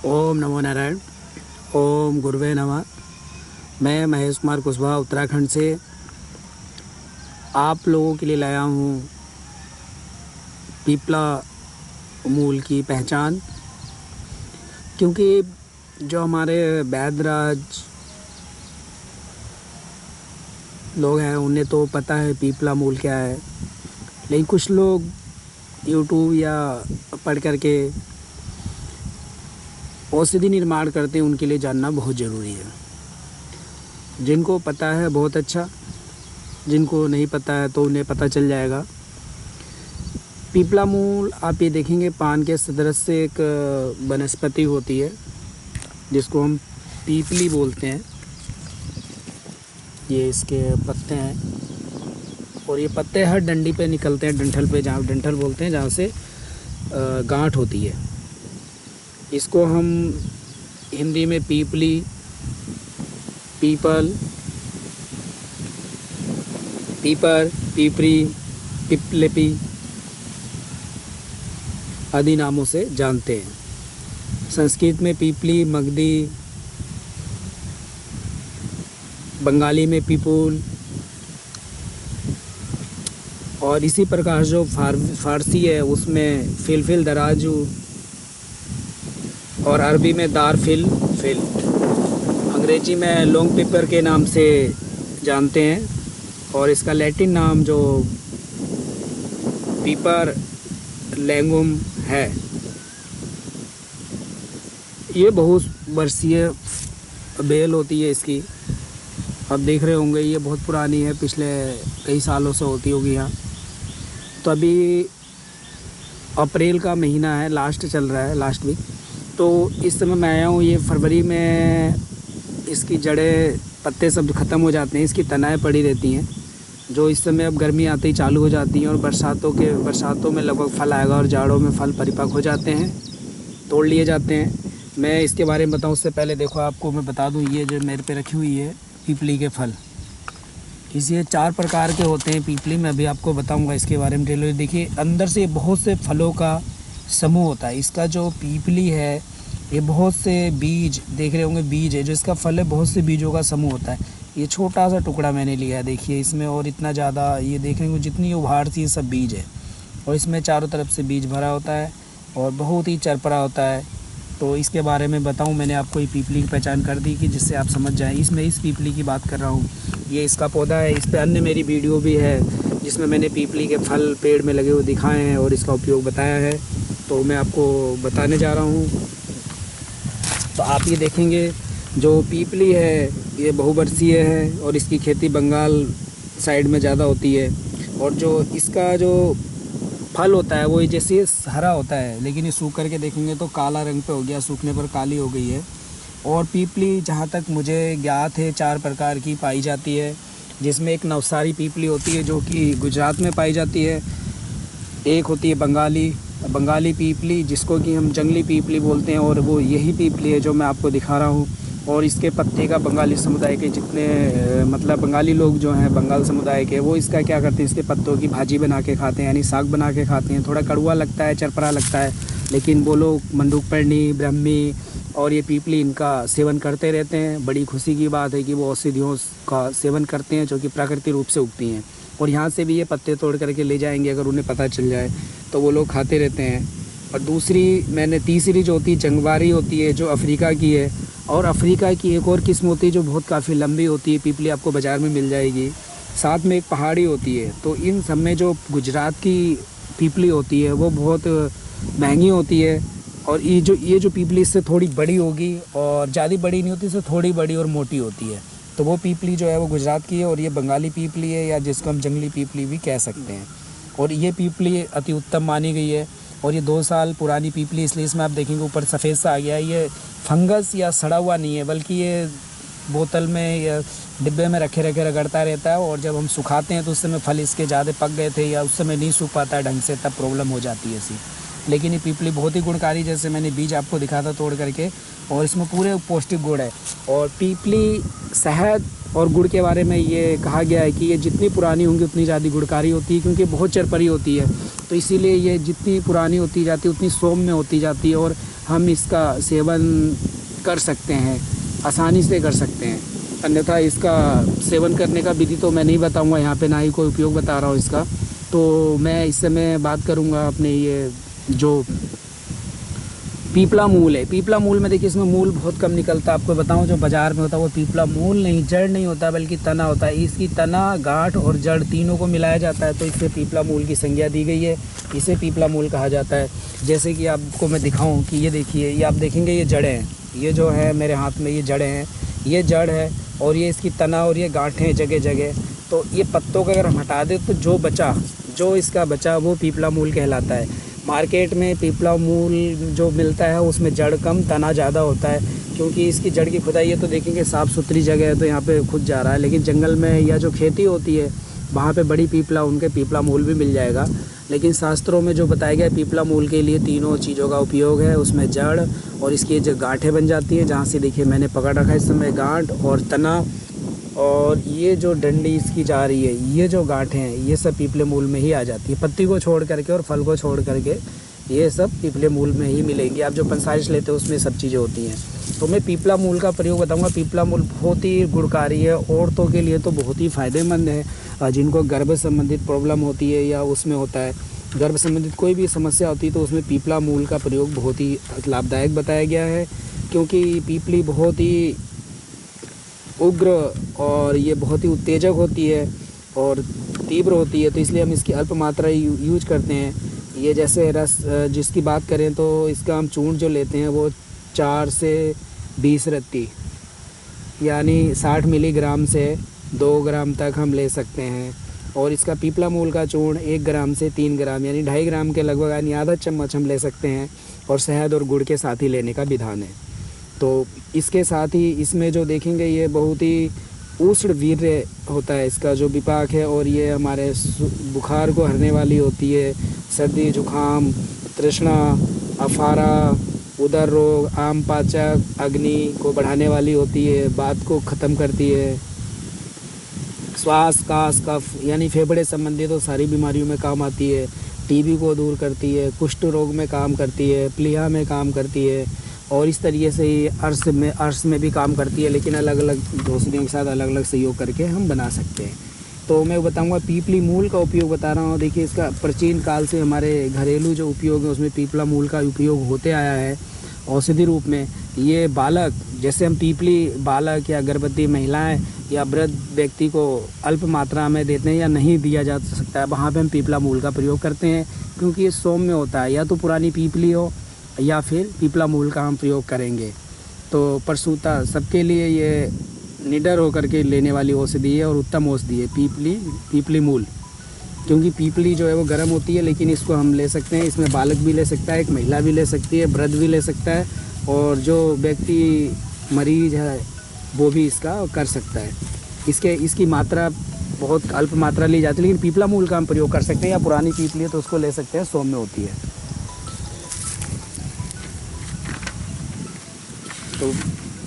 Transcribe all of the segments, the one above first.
ओम नमो नारायण। ओम गुरुवे नमः। मैं महेश कुमार कुशवाहा उत्तराखंड से आप लोगों के लिए लाया हूँ पीपला मूल की पहचान। क्योंकि जो हमारे वैदराज लोग हैं उन्हें तो पता है पीपला मूल क्या है, लेकिन कुछ लोग यूट्यूब या पढ़ करके औषधि निर्माण करते हैं, उनके लिए जानना बहुत ज़रूरी है। जिनको पता है बहुत अच्छा, जिनको नहीं पता है तो उन्हें पता चल जाएगा। पीपला मूल आप ये देखेंगे पान के सदृश से एक वनस्पति होती है जिसको हम पीपली बोलते हैं। ये इसके पत्ते हैं और ये पत्ते हर डंडी पे निकलते हैं, डंठल पे, जहाँ डंठल बोलते हैं, जहाँ से गांठ होती है। इसको हम हिंदी में पीपली, पीपल, पीपर, पीपरी, पिपलेपी आदि नामों से जानते हैं। संस्कृत में पीपली, मगधी, बंगाली में पीपुल, और इसी प्रकार जो फारसी है उसमें फिल दराजू, और अरबी में दार फिल। अंग्रेजी में लॉन्ग पेपर के नाम से जानते हैं, और इसका लैटिन नाम जो पीपर लैंगुम है। ये बहुत वर्षीय बेल होती है इसकी। आप देख रहे होंगे ये बहुत पुरानी है, पिछले कई सालों से होती होगी यहाँ। तो अभी अप्रैल का महीना है, लास्ट चल रहा है, लास्ट वीक। तो इस समय मैं आया हूँ, ये फरवरी में इसकी जड़ें, पत्ते सब ख़त्म हो जाते हैं, इसकी तनाएं पड़ी रहती हैं, जो इस समय अब गर्मी आते ही चालू हो जाती हैं, और बरसातों में लगभग फल आएगा, और जाड़ों में फल परिपक्व हो जाते हैं, तोड़ लिए जाते हैं। मैं इसके बारे में बताऊँ उससे पहले देखो आपको मैं बता दूँ, ये जो मेरे पे रखी हुई है पीपली के फल, इसे 4 प्रकार के होते हैं पीपली। मैं अभी आपको बताऊँगा इसके बारे में डिटेल। देखिए अंदर से बहुत से फलों का समूह होता है। इसका जो पीपली है ये बहुत से बीज, देख रहे होंगे बीज है, जो इसका फल है बहुत से बीजों का समूह होता है। ये छोटा सा टुकड़ा मैंने लिया है, देखिए इसमें, और इतना ज़्यादा ये देख रहे होंगे जितनी उभार थी, सब बीज है, और इसमें चारों तरफ से बीज भरा होता है और बहुत ही चरपरा होता है। तो इसके बारे में बताऊँ, मैंने आपको ये पीपली की पहचान कर दी कि जिससे आप समझ जाएँ। इस पीपली की बात कर रहा हूँ, ये इसका पौधा है। इस पर अन्य मेरी वीडियो भी है जिसमें मैंने पीपली के फल पेड़ में लगे हुए दिखाए हैं और इसका उपयोग बताया है, तो मैं आपको बताने जा रहा हूँ। तो आप ये देखेंगे जो पीपली है ये बहुवर्षीय है, और इसकी खेती बंगाल साइड में ज़्यादा होती है। और जो इसका जो फल होता है वो जैसे हरा होता है, लेकिन ये सूख करके देखेंगे तो काला रंग पे हो गया, सूखने पर काली हो गई है। और पीपली जहाँ तक मुझे ज्ञात है 4 प्रकार की पाई जाती है, जिसमें एक नवसारी पीपली होती है जो कि गुजरात में पाई जाती है। एक होती है बंगाली पीपली जिसको कि हम जंगली पीपली बोलते हैं, और वो यही पीपली है जो मैं आपको दिखा रहा हूँ। और इसके पत्ते का बंगाली समुदाय के जितने मतलब बंगाली लोग जो हैं बंगाल समुदाय के, वो इसका क्या करते हैं, इसके पत्तों की भाजी बना के खाते हैं, यानी साग बना के खाते हैं। थोड़ा कड़वा लगता है, चरपरा लगता है, लेकिन वो लोग मंडूकपर्णी, ब्राह्मी और ये पीपली इनका सेवन करते रहते हैं। बड़ी खुशी की बात है कि वो औषधियों का सेवन करते हैं जो कि प्राकृतिक रूप से उगती हैं, और यहाँ से भी ये पत्ते तोड़ करके ले जाएंगे अगर उन्हें पता चल जाए, तो वो लोग खाते रहते हैं। और तीसरी जो होती है जंगवारी होती है, जो अफ्रीका की है। और अफ्रीका की एक और किस्म होती है जो बहुत काफ़ी लंबी होती है, पीपली आपको बाज़ार में मिल जाएगी। साथ में एक पहाड़ी होती है। तो इन सब में जो गुजरात की पीपली होती है वो बहुत महंगी होती है, और ये जो पीपली इससे थोड़ी बड़ी होगी, और ज़्यादा बड़ी नहीं होती, इससे थोड़ी बड़ी और मोटी होती है। तो वो पीपली जो है वो गुजरात की है, और ये बंगाली पीपली है, या जिसको हम जंगली पीपली भी कह सकते हैं। और ये पीपली अति उत्तम मानी गई है, और ये 2 साल पुरानी पीपली, इसलिए इसमें आप देखेंगे ऊपर सफ़ेद सा आ गया है। ये फंगस या सड़ा हुआ नहीं है, बल्कि ये बोतल में या डिब्बे में रखे रगड़ता रहता है, और जब हम सुखाते हैं तो उस समय फल इसके ज़्यादा पक गए थे या उस समय नहीं सूख पाता है ढंग से, तब प्रॉब्लम हो जाती है ऐसी। लेकिन ये पीपली बहुत ही गुणकारी, जैसे मैंने बीज आपको दिखा था तोड़ करके, और इसमें पूरे पौष्टिक गुण है। और पीपली शहद और गुड़ के बारे में ये कहा गया है कि ये जितनी पुरानी होंगी उतनी ज़्यादा गुणकारी होती है, क्योंकि बहुत चरपरी होती है। तो इसीलिए ये जितनी पुरानी होती जाती है उतनी सौम्य होती जाती है, और हम इसका सेवन कर सकते हैं, आसानी से कर सकते हैं। अन्यथा इसका सेवन करने का विधि तो मैं नहीं बताऊंगा यहाँ पे, ना ही कोई उपयोग बता रहा हूँ इसका। तो मैं इस समय बात करूँगा अपने ये जो पीपला मूल है। पीपला मूल में देखिए इसमें मूल बहुत कम निकलता है। आपको बताऊं जो बाज़ार में होता है वो पीपला मूल नहीं, जड़ नहीं होता बल्कि तना होता है। इसकी तना, गांठ और जड़ तीनों को मिलाया जाता है तो इससे पीपला मूल की संज्ञा दी गई है। इसे पीपला मूल कहा जाता है। जैसे कि आपको मैं दिखाऊं कि ये देखिए, ये आप देखेंगे ये जड़ें हैं, ये जो है मेरे हाथ में ये जड़ें हैं, ये जड़ है और ये इसकी तना और ये गांठें जगह जगह। तो ये पत्तों को अगर हम हटा दें तो जो इसका बचा वो पीपला मूल कहलाता है। मार्केट में पीपला मूल जो मिलता है उसमें जड़ कम, तना ज़्यादा होता है, क्योंकि इसकी जड़ की खुदाई है तो देखेंगे साफ़ सुथरी जगह है तो यहाँ पे खुद जा रहा है। लेकिन जंगल में या जो खेती होती है वहाँ पे बड़ी पीपला, उनके पीपला मूल भी मिल जाएगा। लेकिन शास्त्रों में जो बताया गया पीपला मूल के लिए तीनों चीज़ों का उपयोग है। उसमें जड़ और इसकी जो गांठें बन जाती हैं, जहाँ से देखिए मैंने पकड़ रखा है इस समय, गांठ और तना, और ये जो डंडी इसकी जा रही है, ये जो गांठें हैं, ये सब पीपले मूल में ही आ जाती है। पत्ती को छोड़ करके और फल को छोड़ करके ये सब पीपले मूल में ही मिलेंगी। आप जो पंसारिश लेते हो उसमें सब चीज़ें होती हैं। तो मैं पीपला मूल का प्रयोग बताऊंगा। पीपला मूल बहुत ही गुणकारी है, औरतों के लिए तो बहुत ही फ़ायदेमंद है। जिनको गर्भ संबंधित प्रॉब्लम होती है या उसमें होता है गर्भ संबंधित कोई भी समस्या होती है तो उसमें पीपला मूल का प्रयोग बहुत ही लाभदायक बताया गया है। क्योंकि पीपली बहुत ही उग्र और ये बहुत ही उत्तेजक होती है और तीव्र होती है, तो इसलिए हम इसकी अल्प मात्रा यूज करते हैं। ये जैसे रस जिसकी बात करें तो इसका हम चूर्ण जो लेते हैं वो 4 से 20 रत्ती यानी 60 मिलीग्राम से 2 ग्राम तक हम ले सकते हैं। और इसका पीपला मूल का चूर्ण 1 ग्राम से 3 ग्राम यानी 2.5 ग्राम के लगभग यानी आधा चम्मच हम ले सकते हैं। और शहद और गुड़ के साथ ही लेने का विधान है। तो इसके साथ ही इसमें जो देखेंगे ये बहुत ही उष्ण वीर्य होता है इसका जो विपाक है, और ये हमारे बुखार को हरने वाली होती है। सर्दी, जुखाम, तृष्णा, अफारा, उदर रोग, आम पाचक, अग्नि को बढ़ाने वाली होती है, बात को ख़त्म करती है। श्वास, कास, कफ यानी फेफड़े संबंधित तो सारी बीमारियों में काम आती है। टीबी को दूर करती है, कुष्ठ रोग में काम करती है, प्लीहा में काम करती है, और इस तरीके से ही अर्श में भी काम करती है। लेकिन अलग अलग औषधियों के साथ अलग अलग सहयोग करके हम बना सकते हैं। तो मैं बताऊंगा पीपली मूल का उपयोग बता रहा हूँ। देखिए इसका प्राचीन काल से हमारे घरेलू जो उपयोग है उसमें पीपला मूल का उपयोग होते आया है औषधि रूप में। ये बालक, जैसे हम पीपली बालक या गर्भवती महिलाएं या वृद्ध व्यक्ति को अल्प मात्रा में देते हैं या नहीं दिया जा सकता है, वहाँ पे हम पीपला मूल का प्रयोग करते हैं। क्योंकि ये सौम्य होता है, या तो पुरानी पीपली हो या फिर पीपला मूल का हम प्रयोग करेंगे। तो प्रसूता सबके लिए ये निडर होकर के लेने वाली औषधि है और उत्तम औषधि है पीपली मूल। क्योंकि पीपली जो है वो गर्म होती है, लेकिन इसको हम ले सकते हैं। इसमें बालक भी ले सकता है, एक महिला भी ले सकती है, वृद्ध भी ले सकता है, और जो व्यक्ति मरीज है वो भी इसका कर सकता है। इसकी मात्रा बहुत अल्प मात्रा ली जाती है, लेकिन पीपला मूल का हम प्रयोग कर सकते हैं। या पुरानी पीपली है तो उसको ले सकते हैं, सौम्य होती है। तो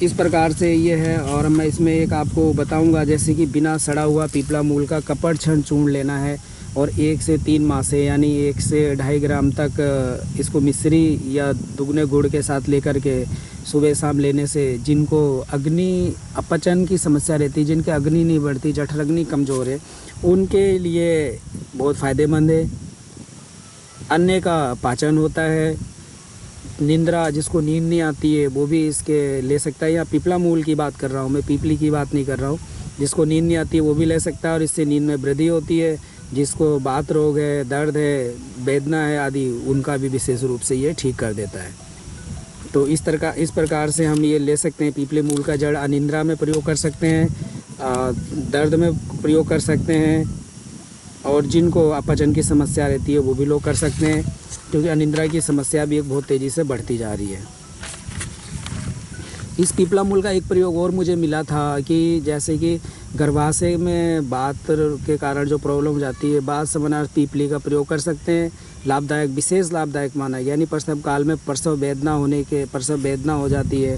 इस प्रकार से ये है। और मैं इसमें एक आपको बताऊंगा, जैसे कि बिना सड़ा हुआ पीपला मूल का कपड़छन चूर्ण लेना है और 1 से 3 मासे यानी 1 से 2.5 ग्राम तक इसको मिश्री या दुगने गुड़ के साथ लेकर के सुबह शाम लेने से जिनको अग्नि अपचन की समस्या रहती है, जिनके अग्नि नहीं बढ़ती, जठराग्नि कमज़ोर है, उनके लिए बहुत फ़ायदेमंद है। अन्य का पाचन होता है। निंद्रा, जिसको नींद नहीं आती है वो भी इसके ले सकता है। या पीपला मूल की बात कर रहा हूँ मैं, पीपली की बात नहीं कर रहा हूँ। जिसको नींद नहीं आती है वो भी ले सकता है और इससे नींद में वृद्धि होती है। जिसको बात रोग है, दर्द है, वेदना है आदि, उनका भी विशेष रूप से ये ठीक कर देता है। तो इस प्रकार से हम ये ले सकते हैं। पीपले मूल का जड़ अनिद्रा में प्रयोग कर सकते हैं, दर्द में प्रयोग कर सकते हैं, और जिनको अपचन की समस्या रहती है वो भी लोग कर सकते हैं। क्योंकि अनिद्रा की समस्या भी एक बहुत तेज़ी से बढ़ती जा रही है। इस पीपला मूल का एक प्रयोग और मुझे मिला था कि जैसे कि गर्भाशय में बात के कारण जो प्रॉब्लम हो जाती है, बात समानार्थ पीपली का प्रयोग कर सकते हैं। लाभदायक, विशेष लाभदायक माना, यानी प्रसव काल में प्रसव वेदना हो जाती है,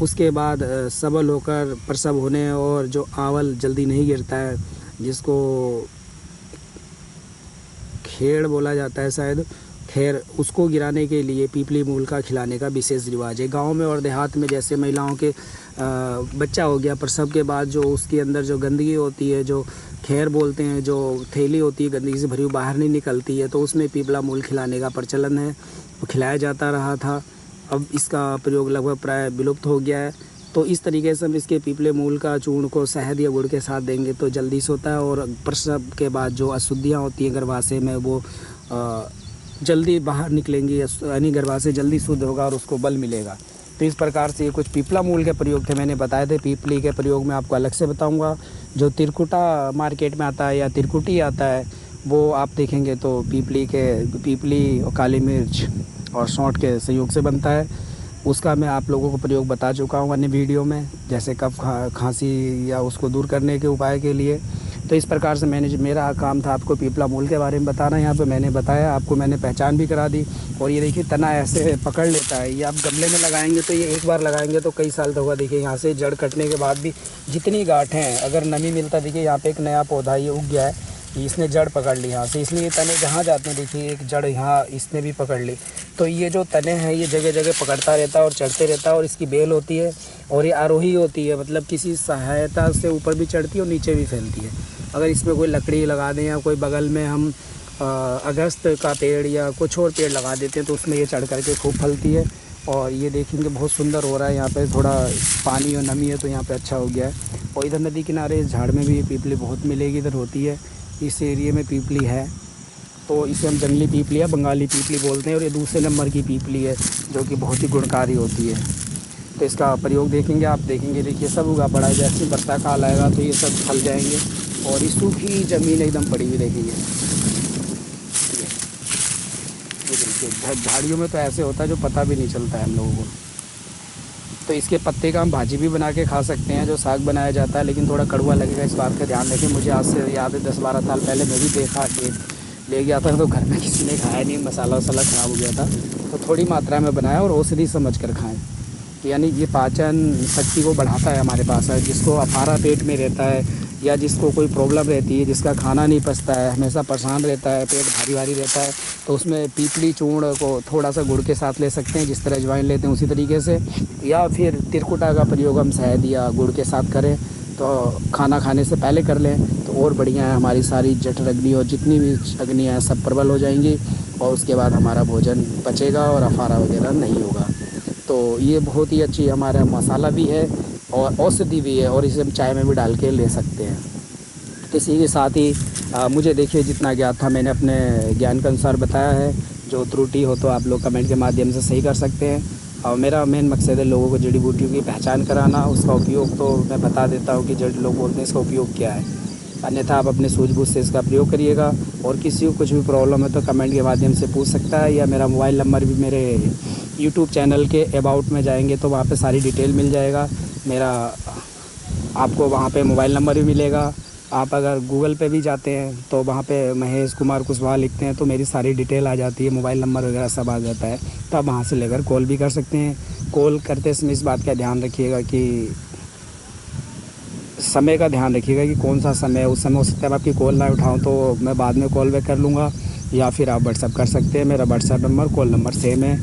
उसके बाद सबल होकर प्रसव होने और जो आंवल जल्दी नहीं गिरता है, जिसको खेड़ बोला जाता है शायद, खैर उसको गिराने के लिए पीपली मूल का खिलाने का विशेष रिवाज है। गांव में और देहात में जैसे महिलाओं के बच्चा हो गया, प्रसव के बाद जो उसके अंदर जो गंदगी होती है, जो खैर बोलते हैं, जो थैली होती है गंदगी से भरी हुई बाहर नहीं निकलती है, तो उसमें पीपला मूल खिलाने का प्रचलन है, वो खिलाया जाता रहा था। अब इसका प्रयोग लगभग प्राय विलुप्त हो गया है। तो इस तरीके से हम इसके पीपले मूल का चूर्ण को शहद या गुड़ के साथ देंगे तो जल्दी से होता है, और प्रसव के बाद जो अशुद्धियाँ होती हैं गर्भाशय में वो जल्दी बाहर निकलेंगी, यानी गर्भाशय जल्दी शुद्ध होगा और उसको बल मिलेगा। तो इस प्रकार से ये कुछ पीपला मूल के प्रयोग थे, मैंने बताए थे। पीपली के प्रयोग में आपको अलग से बताऊंगा। जो तिरकुटा मार्केट में आता है या तिरकुटी आता है, वो आप देखेंगे तो पीपली और काली मिर्च और सौंठ के संयोग से बनता है। उसका मैं आप लोगों को प्रयोग बता चुका हूँ अन्य वीडियो में, जैसे कफ खांसी या उसको दूर करने के उपाय के लिए। तो इस प्रकार से मेरा काम था आपको पीपला मूल के बारे में बताना। यहाँ पे मैंने बताया, आपको मैंने पहचान भी करा दी। और ये देखिए तना ऐसे पकड़ लेता है। ये आप गमले में लगाएंगे तो ये एक बार लगाएंगे तो कई साल तक होगा। देखिए यहाँ से जड़ कटने के बाद भी जितनी गांठ हैं, अगर नमी मिलता, देखिए यहाँ पे एक नया पौधा ये उग गया है, इसने जड़ पकड़ ली यहाँ से, इसलिए तने जहाँ जाते हैं देखिए एक जड़ यहाँ इसने भी पकड़ ली। तो ये जो तने हैं ये जगह जगह पकड़ता रहता है और चढ़ते रहता है, और इसकी बेल होती है और ये आरोही होती है, मतलब किसी सहायता से ऊपर भी चढ़ती है और नीचे भी फैलती है। अगर इसमें कोई लकड़ी लगा दें या कोई बगल में हम अगस्त का पेड़ या कुछ और पेड़ लगा देते हैं तो उसमें ये चढ़ करके खूब फलती है। और ये देखेंगे बहुत सुंदर हो रहा है। यहाँ पे थोड़ा पानी और नमी है तो यहाँ पे अच्छा हो गया है। और इधर नदी किनारे इस झाड़ में भी पीपली बहुत मिलेगी, इधर होती है, इस एरिए में पीपली है। तो इसे हम जंगली पीपली या बंगाली पीपली बोलते हैं। और ये दूसरे नंबर की पीपली है जो कि बहुत ही गुणकारी होती है। तो इसका प्रयोग देखेंगे, आप देखेंगे, देखिए सब उगा पड़ा है। जैसे बरसा काल आएगा तो ये सब फल जाएंगे। और ये सूखी ज़मीन एकदम पड़ी हुई देखेंगे, झाड़ियों में तो ऐसे होता है जो पता भी नहीं चलता है हम लोगों को। तो इसके पत्ते का हम भाजी भी बना के खा सकते हैं, जो साग बनाया जाता है, लेकिन थोड़ा कड़वा लगेगा, इस बात का ध्यान रखें। मुझे आज से याद है 10-12 साल पहले मैं भी देखा कि ले गया था तो घर में किसी ने खाया नहीं, मसाला वसाला ख़राब हो गया था, तो थोड़ी मात्रा में बनाया और औषधि समझ कर खाएँ। यानी ये पाचन शक्ति को बढ़ाता है हमारे पास। है जिसको अफारा पेट में रहता है या जिसको कोई प्रॉब्लम रहती है, जिसका खाना नहीं पचता है, हमेशा परेशान रहता है, पेट भारी भारी रहता है, तो उसमें पीपली चूर्ण को थोड़ा सा गुड़ के साथ ले सकते हैं, जिस तरह अजवाइन लेते हैं उसी तरीके से। या फिर तिरकुटा का प्रयोग हम शहद या गुड़ के साथ करें तो खाना खाने से पहले कर लें तो और बढ़िया है। हमारी सारी जठर अग्नि और जितनी भी अग्नियाँ हैं सब प्रबल हो जाएंगी और उसके बाद हमारा भोजन पचेगा और अफारा वगैरह नहीं होगा। तो ये बहुत ही अच्छी हमारा मसाला भी है और औषधि भी है, और इसे हम चाय में भी डाल के ले सकते हैं। इसी के साथ ही मुझे देखिए जितना ज्ञात था मैंने अपने ज्ञान के अनुसार बताया है। जो त्रुटि हो तो आप लोग कमेंट के माध्यम से सही कर सकते हैं। और मेरा मेन मकसद है लोगों को जड़ी बूटियों की पहचान कराना, उसका उपयोग तो मैं बता देता हूँ कि जड़ लोग बोलते हैं इसका उपयोग क्या है। अन्यथा आप अपने सूझबूझ से इसका प्रयोग करिएगा। और किसी को कुछ भी प्रॉब्लम है तो कमेंट के माध्यम से पूछ सकता है, या मेरा मोबाइल नंबर भी मेरे यूट्यूब चैनल के अबाउट में जाएंगे तो वहाँ पे सारी डिटेल मिल जाएगा। मेरा आपको वहाँ पे मोबाइल नंबर भी मिलेगा। आप अगर गूगल पे भी जाते हैं तो वहाँ पे महेश कुमार कुशवाहा लिखते हैं तो मेरी सारी डिटेल आ जाती है, मोबाइल नंबर वगैरह सब आ जाता है। तो आप वहाँ से लेकर कॉल भी कर सकते हैं। कॉल करते समय इस बात का ध्यान रखिएगा कि समय का ध्यान रखिएगा कि कौन सा समय है। उस समय हो सकता है आपकी कॉल ना उठाऊँ तो मैं बाद में कॉल बैक कर लूँगा, या फिर आप व्हाट्सअप कर सकते हैं। मेरा WhatsApp number, call number same है।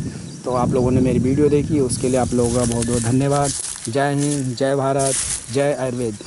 तो आप लोगों ने मेरी वीडियो देखी उसके लिए आप लोगों का बहुत बहुत धन्यवाद। जय हिंद, जय भारत, जय आयुर्वेद।